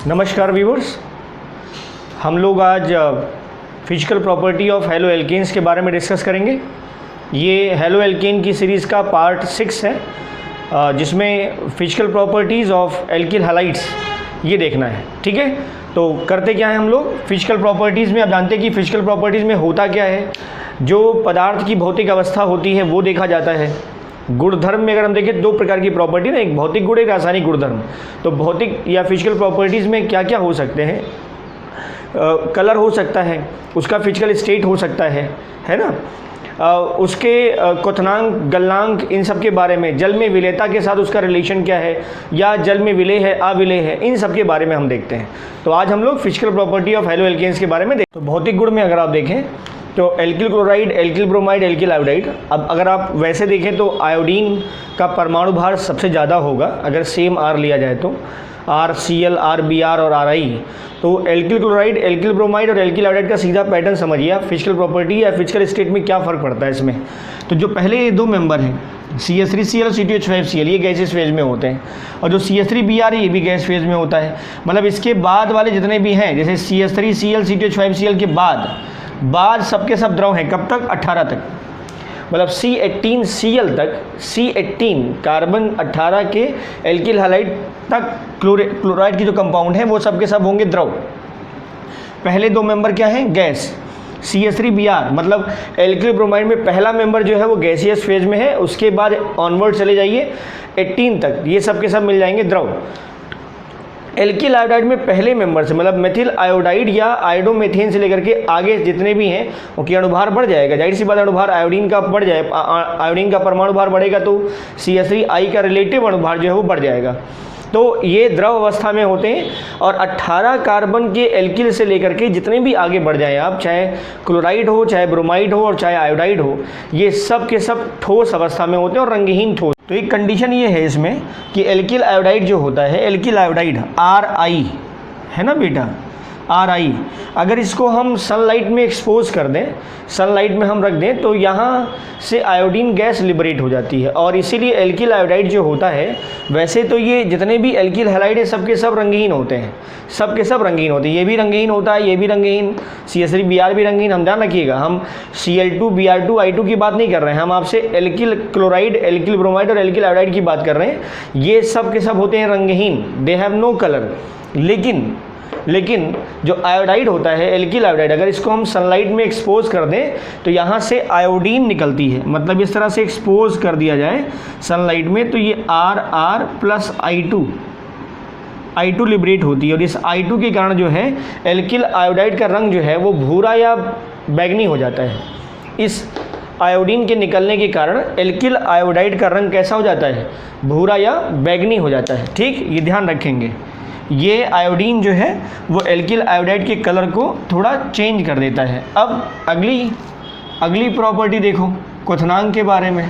नमस्कार व्यूअर्स, हम लोग आज physical property of haloalkanes के बारे में डिस्कस करेंगे। ये हेलो एल्केन की सीरीज़ का पार्ट 6 है, जिसमें physical properties of alkyl halides ये देखना है। ठीक है, तो करते क्या है हम लोग फिजिकल प्रॉपर्टीज़ में। आप जानते हैं कि फिजिकल प्रॉपर्टीज़ में होता क्या है, जो पदार्थ की भौतिक अवस्था होती है वो देखा जाता है। गुणधर्म में अगर हम देखें दो प्रकार की प्रॉपर्टी ना, एक भौतिक गुण, एक रासायनिक गुणधर्म। तो भौतिक या फिजिकल प्रॉपर्टीज़ में क्या क्या हो सकते हैं, कलर हो सकता है, उसका फिजिकल स्टेट हो सकता है ना, उसके क्वथनांक, गलनांक, इन सब के बारे में, जल में विलेयता के साथ उसका रिलेशन क्या है, या जल में विलेय है अविलेय है, इन सब के बारे में हम देखते हैं। तो आज हम लोग physical property of haloalkanes के बारे में तो भौतिक गुण में अगर आप देखें तो alkyl chloride, alkyl bromide, alkyl iodide. अब अगर आप वैसे देखें तो आयोडीन का परमाणु भार सबसे ज़्यादा होगा अगर सेम आर लिया जाए तो, RCl, RBr और RI। तो एल्किल क्लोराइड, एल्किल ब्रोमाइड और एल्किल आयोडाइड का सीधा पैटर्न समझिए आप, फिजिकल प्रॉपर्टी या फिजिकल स्टेट में क्या फ़र्क पड़ता है इसमें। तो जो पहले दो मेंबर हैं CH3Cl, C2H5Cl, ये गैसेस फेज में होते हैं, और जो CH3Br है ये भी गैस फेज में होता है। मतलब इसके बाद वाले जितने भी हैं, जैसे CH3Cl, C2H5Cl के बाद सबके सब द्रव हैं। कब तक? 18 तक। मतलब C18Cl तक, C18 कार्बन 18 के एल्किल हैलाइड तक क्लोराइड की जो कंपाउंड है वो सब के सब होंगे द्रव। पहले दो मेंबर क्या हैं? गैस। CH3Br मतलब एल्किल ब्रोमाइड में पहला मेंबर जो है वो गैसियस फेज में है, उसके बाद ऑनवर्ड चले जाइए 18 तक, ये सब के सब मिल जाएंगे द्रव। एल्किल आयोडाइड में पहले मेंबर से, मतलब मेथिल आयोडाइड या आयोडोमेथेन से लेकर के आगे जितने भी हैं उनकी अणुभार बढ़ जाएगा। जाहिर सी बात, अणुभार आयोडीन का बढ़ जाए, आयोडीन का परमाणु भार बढ़ेगा तो CH3I का रिलेटिव अणुभार जो है वो बढ़ जाएगा। तो ये द्रव अवस्था में होते हैं, और 18 कार्बन के एल्किल से लेकर के जितने भी आगे बढ़ जाएं आप, चाहे क्लोराइड हो, चाहे ब्रोमाइड हो और चाहे आयोडाइड हो, ये सब के सब ठोस अवस्था में होते हैं और रंगहीन ठोस। तो एक कंडीशन ये है इसमें कि एल्किल आयोडाइड जो होता है, एल्किल आयोडाइड RI है ना बेटा, RI, अगर इसको हम सनलाइट में एक्सपोज कर दें, सनलाइट में हम रख दें, तो यहाँ से आयोडीन गैस लिबरेट हो जाती है। और इसीलिए एल्किल आयोडाइड जो होता है, वैसे तो ये जितने भी एल्किल हैलाइड है सबके सब रंगीन होते हैं, सबके सब रंगीन होते हैं। ये भी रंगीन होता है, ये भी रंगीन, CH3Br भी रंगीन। हम ध्यान रखिएगा, हम Cl2, Br2, I2 की बात नहीं कर रहे हैं, हम आपसे एल्किल क्लोराइड, एल्किल ब्रोमाइड और एल्किल आयोडाइड की बात कर रहे हैं। ये सब के सब होते हैं रंगहीन, दे हैव नो कलर। लेकिन जो आयोडाइड होता है, एल्किल आयोडाइड, अगर इसको हम सनलाइट में एक्सपोज कर दें तो यहाँ से आयोडीन निकलती है। मतलब इस तरह से एक्सपोज कर दिया जाए सनलाइट में तो ये RR प्लस I2 लिबरेट होती है, और इस I2 के कारण जो है एल्किल आयोडाइड का रंग जो है वो भूरा या बैगनी हो जाता है। इस आयोडीन के निकलने के कारण एल्किल आयोडाइड का रंग कैसा हो जाता है? भूरा या बैगनी हो जाता है। ठीक, ये ध्यान रखेंगे। ये आयोडीन जो है वो एल्किल आयोडाइड के कलर को थोड़ा चेंज कर देता है। अब अगली प्रॉपर्टी देखो, क्वथनांक के बारे में।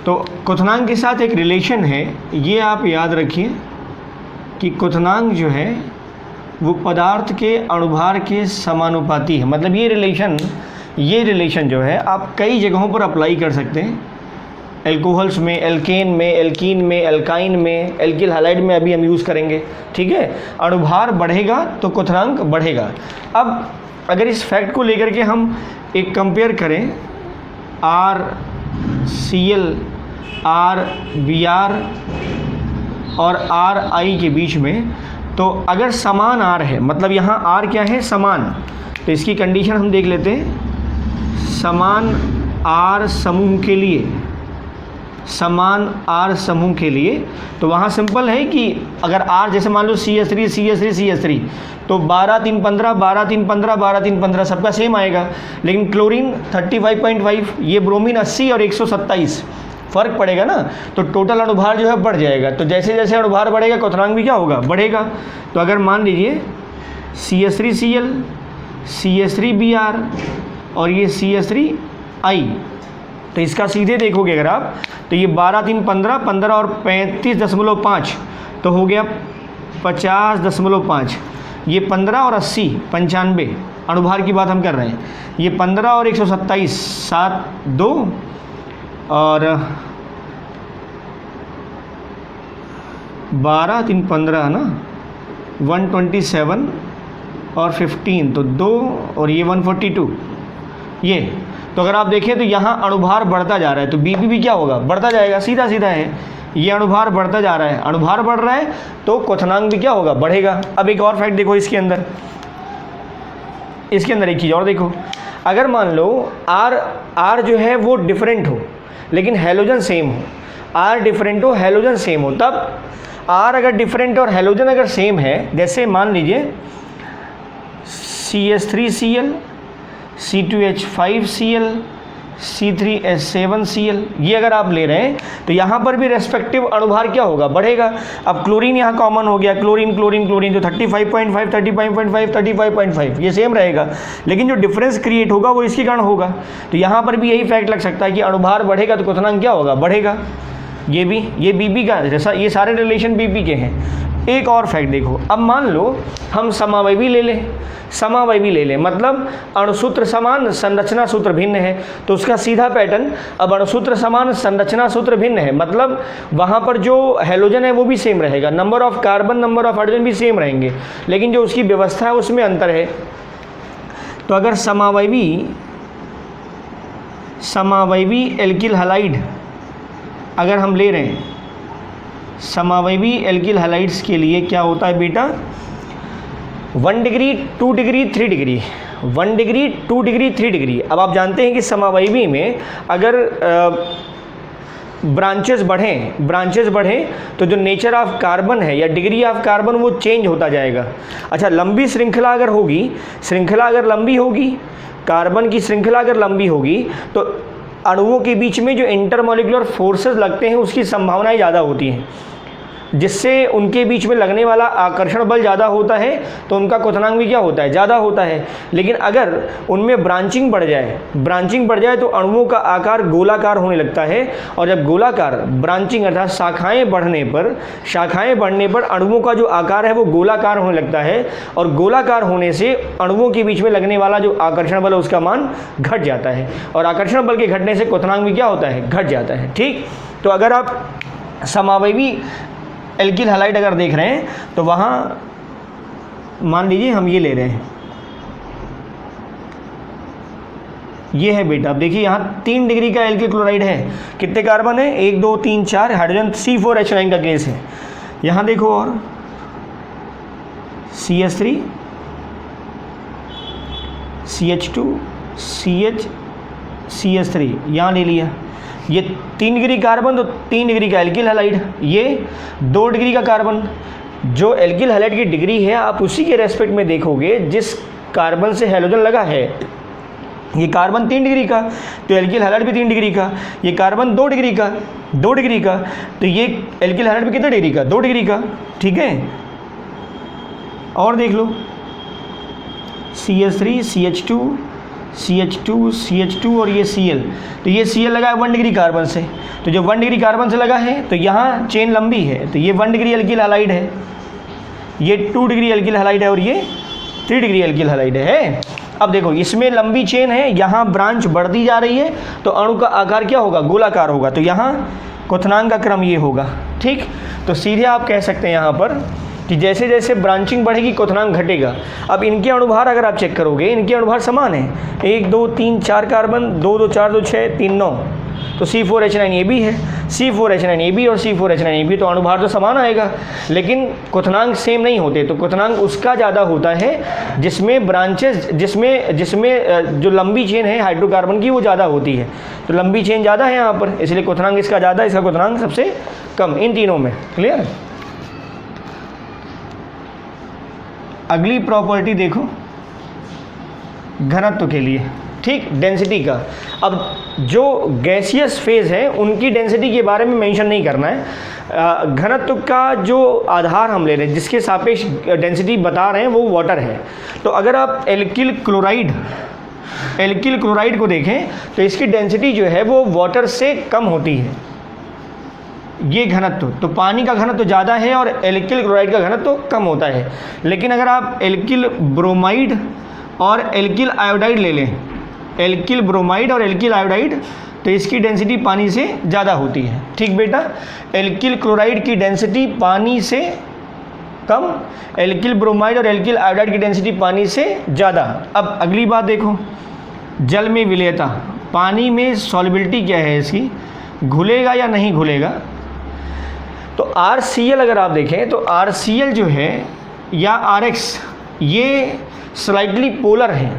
तो क्वथनांक के साथ एक रिलेशन है, ये आप याद रखिए कि क्वथनांक जो है वो पदार्थ के अणुभार के समानुपाती है। मतलब ये रिलेशन जो है आप कई जगहों पर अप्लाई कर सकते हैं, एल्कोहल्स में, एल्केन में, एल्कीन में, एल्काइन में, एल्किल हैलाइड में अभी हम यूज़ करेंगे। ठीक है, अणुभार बढ़ेगा तो क्वथनांक बढ़ेगा। अब अगर इस फैक्ट को लेकर के हम एक कंपेयर करें RCl, RBr और RI के बीच में, तो अगर समान R है, मतलब यहाँ R क्या है? समान। तो इसकी कंडीशन हम देख लेते हैं। समान R समूह के लिए तो वहाँ सिंपल है कि अगर R जैसे मान लो CH3 तो 12 3 15 12 3 15 12 3 15 सबका सेम आएगा। लेकिन क्लोरीन 35.5, ये ब्रोमीन 80 और 127, फ़र्क पड़ेगा ना, तो टोटल अणुभार जो है बढ़ जाएगा। तो जैसे जैसे अणुभार बढ़ेगा क्वथनांक भी क्या होगा? बढ़ेगा। तो अगर मान लीजिए CH3Cl, CH3Br और ये CH3I, तो इसका सीधे देखोगे अगर आप, तो ये 12 3 15 15 और 35.5 तो हो गया 50.5। ये 15 और 80 95 अणुभार की बात हम कर रहे हैं। ये 15 और 127 7 2 और 12 3 15 ना, 127 और 15 तो 2 और ये 142 ये। तो अगर आप देखें तो यहाँ अणुभार बढ़ता जा रहा है, तो Bp भी क्या होगा, बढ़ता जाएगा, सीधा सीधा है। ये अणुभार बढ़ता जा रहा है, अणुभार बढ़ रहा है तो क्वथनांक भी क्या होगा, बढ़ेगा। अब एक और फैक्ट देखो इसके अंदर एक चीज़ और देखो, अगर मान लो R जो है वो डिफरेंट हो लेकिन हैलोजन सेम हो, R डिफरेंट हो हैलोजन सेम हो, तब R अगर डिफरेंट और हैलोजन अगर सेम है, जैसे मान लीजिए CH3Cl, C2H5Cl, C3H7Cl, ये अगर आप ले रहे हैं तो यहाँ पर भी रेस्पेक्टिव अणुभार क्या होगा, बढ़ेगा। अब क्लोरीन यहाँ कॉमन हो गया, क्लोरीन तो 35.5, 35.5, 35.5 ये सेम रहेगा, लेकिन जो डिफरेंस क्रिएट होगा वो इसके कारण होगा। तो यहाँ पर भी यही फैक्ट लग सकता है कि अणुभार बढ़ेगा तो क्वथनांक क्या होगा, बढ़ेगा। ये Bp का जैसा, ये सारे रिलेशन Bp के हैं। एक और फैक्ट देखो, अब मान लो हम समावयवी ले लें, मतलब अणुसूत्र समान संरचना सूत्र भिन्न है, तो उसका सीधा पैटर्न, अब अणुसूत्र समान संरचना सूत्र भिन्न है मतलब वहाँ पर जो हैलोजन है वो भी सेम रहेगा, number of carbon number of hydrogen भी सेम रहेंगे, लेकिन जो उसकी व्यवस्था है उसमें अंतर है। तो अगर समावयवी एल्किल हैलाइड अगर हम ले रहे हैं, समावयवी एल्किल हैलाइड्स के लिए क्या होता है बेटा, 1 degree 2 degree 3 degree, 1 degree 2 degree 3 degree. अब आप जानते हैं कि समावयवी में अगर ब्रांचेस बढ़ें तो जो नेचर ऑफ कार्बन है या डिग्री ऑफ कार्बन वो चेंज होता जाएगा। अच्छा, लंबी श्रृंखला अगर लंबी होगी, कार्बन की श्रृंखला अगर लंबी होगी तो अणुओं के बीच में जो इंटरमॉलिक्यूलर फोर्सेस लगते हैं उसकी संभावनाएं ज़्यादा होती हैं, जिससे उनके बीच में लगने वाला आकर्षण बल ज़्यादा होता है तो उनका क्वथनांक भी क्या होता है, ज़्यादा होता है। लेकिन अगर उनमें ब्रांचिंग बढ़ जाए तो अणुओं का आकार गोलाकार होने लगता है, और जब गोलाकार ब्रांचिंग अर्थात शाखाएं बढ़ने पर अणुओं का जो आकार है वो गोलाकार होने लगता है, और गोलाकार होने से अणुओं के बीच में लगने वाला जो आकर्षण बल है उसका मान घट जाता है, और आकर्षण बल के घटने से क्वथनांक भी क्या होता है, घट जाता है। ठीक, तो अगर आप समावयवी एल्किल हैलाइड अगर देख रहे हैं तो वहाँ मान लीजिए हम ये ले रहे हैं, ये है बेटा, अब देखिए यहाँ 3 डिग्री का एल्किल क्लोराइड है, कितने कार्बन है, 1 2 3 4, हाइड्रोजन C4H9 का केस है। यहाँ देखो और CH3 CH2 CH3 यहाँ ले लिया, ये 3 डिग्री कार्बन तो 3 डिग्री का एल्किल हैलाइड, ये 2 डिग्री का कार्बन। जो एल्किल हैलाइड की डिग्री है आप उसी के रेस्पेक्ट में देखोगे जिस कार्बन से हैलोजन लगा है। ये कार्बन 3 डिग्री का तो एल्किल हैलाइड भी 3 डिग्री का, ये कार्बन 2 डिग्री का तो ये एल्किल हैलाइड भी कितने डिग्री का, 2 डिग्री का। ठीक है, और देख लो CH3 CH2 और ये Cl, तो ये Cl लगा है 1 डिग्री कार्बन से, तो जो 1 डिग्री कार्बन से लगा है तो यहाँ चेन लंबी है, तो ये 1 डिग्री एल्किल हैलाइड है, ये 2 डिग्री एल्किल हैलाइड है और ये 3 डिग्री एल्किल हैलाइड है। अब देखो इसमें लंबी चेन है, यहाँ ब्रांच बढ़ती जा रही है तो अणु का आकार क्या होगा, गोलाकार होगा, तो यहाँ क्वथनांक का क्रम ये होगा। ठीक, तो सीधे आप कह सकते हैं यहाँ पर कि जैसे जैसे ब्रांचिंग बढ़ेगी क्वथनांक घटेगा। अब इनके अणुभार अगर आप चेक करोगे, इनके अणुभार समान है, 1 2 3 4 कार्बन, 2 2 4 2 6 3 9, तो C4H9 ये भी है, C4H9 ये भी और C4H9 ये भी, तो अणुभार तो समान आएगा, लेकिन क्वथनांक सेम नहीं होते। तो क्वथनांक उसका ज़्यादा होता है जिसमें ब्रांचेस जिसमें जो लंबी चेन है हाइड्रोकार्बन की वो ज़्यादा होती है, तो लंबी चेन ज़्यादा है यहाँ पर, इसलिए क्वथनांक इसका ज़्यादा, इसका क्वथनांक सबसे कम इन तीनों में। क्लियर। अगली प्रॉपर्टी देखो घनत्व के लिए, ठीक, डेंसिटी का। अब जो गैसियस फेज है उनकी डेंसिटी के बारे में मेंशन नहीं करना है, घनत्व का जो आधार हम ले रहे हैं जिसके सापेक्ष डेंसिटी बता रहे हैं वो वाटर है। तो अगर आप एल्किल क्लोराइड को देखें तो इसकी डेंसिटी जो है वो वाटर से कम होती है, ये घनत्व, तो पानी का घनत्व ज़्यादा है और एल्किल क्लोराइड का घनत्व कम होता है। लेकिन अगर आप एल्किल ब्रोमाइड और एल्किल आयोडाइड ले लें, एल्किल ब्रोमाइड और एल्किल आयोडाइड तो इसकी डेंसिटी पानी से ज़्यादा होती है। ठीक बेटा, एल्किल क्लोराइड की डेंसिटी पानी से कम, एल्किल ब्रोमाइड और एल्किल आयोडाइड की डेंसिटी पानी से ज़्यादा। अब अगली बात देखो, जल में विलेयता, पानी में सॉल्युबिलिटी क्या है इसकी, घुलेगा या नहीं घुलेगा। तो RCl अगर आप देखें तो RCl जो है या RX ये स्लाइटली पोलर है,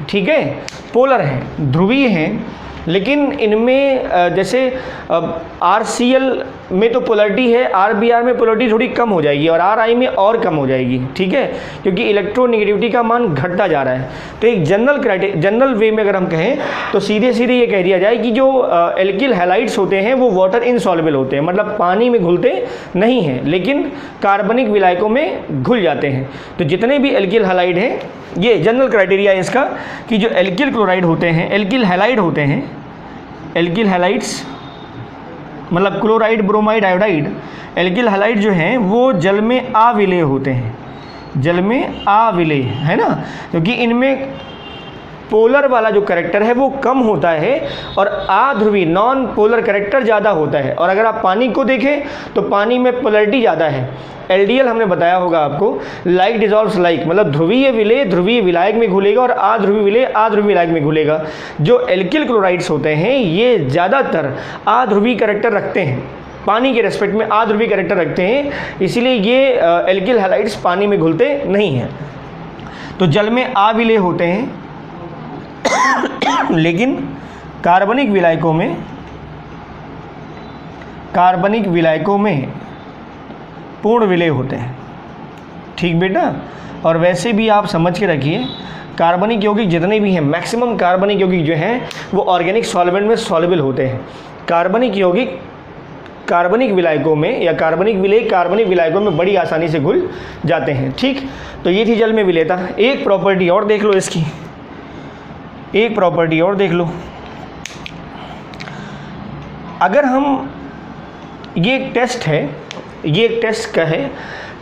ठीक है, पोलर है, ध्रुवीय हैं, लेकिन इनमें जैसे RCl में तो पोलरिटी है, RBr में पोलरिटी थोड़ी कम हो जाएगी और RI में और कम हो जाएगी, ठीक है, क्योंकि इलेक्ट्रोनेगेटिविटी का मान घटता जा रहा है। तो एक जनरल वे में अगर हम कहें तो सीधे सीधे ये कह दिया जाए कि जो एल्किल हैलाइड्स होते हैं वो वाटर इनसॉल्युबल होते हैं, मतलब पानी में घुलते नहीं हैं, लेकिन कार्बनिक विलायकों में घुल जाते हैं। तो जितने भी एल्किल हैलाइड हैं, ये जनरल क्राइटेरिया है इसका कि जो एल्किल क्लोराइड होते हैं, एल्किल हैलाइड होते हैं, एल्किल हैलाइड्स मतलब chloride, bromide, iodide, alkyl halide जो हैं वो जल में अविलेय होते हैं, जल में अविलेय, है ना, क्योंकि इनमें पोलर वाला जो कैरेक्टर है वो कम होता है और अध्रुवी नॉन पोलर कैरेक्टर ज़्यादा होता है। और अगर आप पानी को देखें तो पानी में पोलरिटी ज़्यादा है। LDL हमने बताया होगा आपको, लाइक डिजॉल्व्स लाइक, मतलब ध्रुवीय विलेय ध्रुवीय विलायक में घुलेगा और अध्रुवीय विलेय अध्रुवीय विलायक में घुलेगा। जो एल्किल क्लोराइड्स होते हैं ये ज़्यादातर अध्रुवीय कैरेक्टर रखते हैं, पानी के रेस्पेक्ट में अध्रुवीय कैरेक्टर रखते हैं, इसीलिए ये एल्किल हैलाइड्स पानी में घुलते नहीं हैं। तो जल में अविलेय होते हैं लेकिन कार्बनिक विलायकों में पूर्ण विलेय होते हैं। ठीक बेटा, और वैसे भी आप समझ के रखिए, कार्बनिक यौगिक जितने भी हैं, मैक्सिमम कार्बनिक यौगिक जो हैं वो ऑर्गेनिक सॉल्वेंट में सॉल्युबल होते हैं। कार्बनिक यौगिक कार्बनिक विलायकों में या कार्बनिक विलेय कार्बनिक विलायकों में बड़ी आसानी से घुल जाते हैं। ठीक, तो ये थी जल में विलेयता। एक प्रॉपर्टी और देख लो इसकी, एक प्रॉपर्टी और देख लो। अगर हम, ये एक टेस्ट है, ये एक टेस्ट का है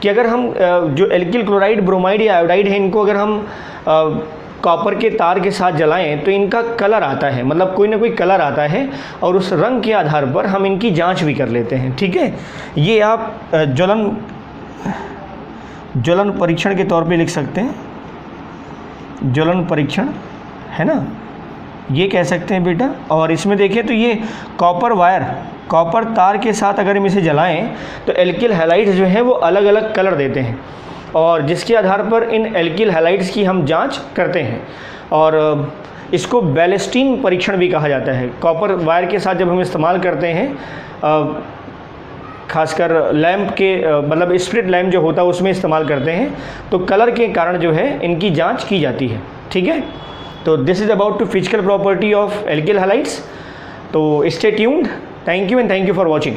कि अगर हम जो एल्किल क्लोराइड, ब्रोमाइड या आयोडाइड है, इनको अगर हम कॉपर के तार के साथ जलाएं तो इनका कलर आता है, मतलब कोई ना कोई कलर आता है और उस रंग के आधार पर हम इनकी जांच भी कर लेते हैं। ठीक है, ये आप ज्वलन परीक्षण के तौर पे लिख सकते हैं, ज्वलन परीक्षण, है ना, ये कह सकते हैं बेटा। और इसमें देखें तो ये कॉपर वायर, कॉपर तार के साथ अगर हम इसे जलाएं तो एल्किल हैलाइड्स जो हैं वो अलग अलग कलर देते हैं और जिसके आधार पर इन एल्किल हैलाइड्स की हम जांच करते हैं और इसको बैलेस्टीन परीक्षण भी कहा जाता है। कॉपर वायर के साथ जब हम इस्तेमाल करते हैं, खासकर लैंप के मतलब स्प्रिट लैंप जो होता है उसमें इस्तेमाल करते हैं, तो कलर के कारण जो है इनकी जांच की जाती है। ठीक है, तो this is about to physical property of alkyl halides. तो stay tuned, thank you and thank you for watching.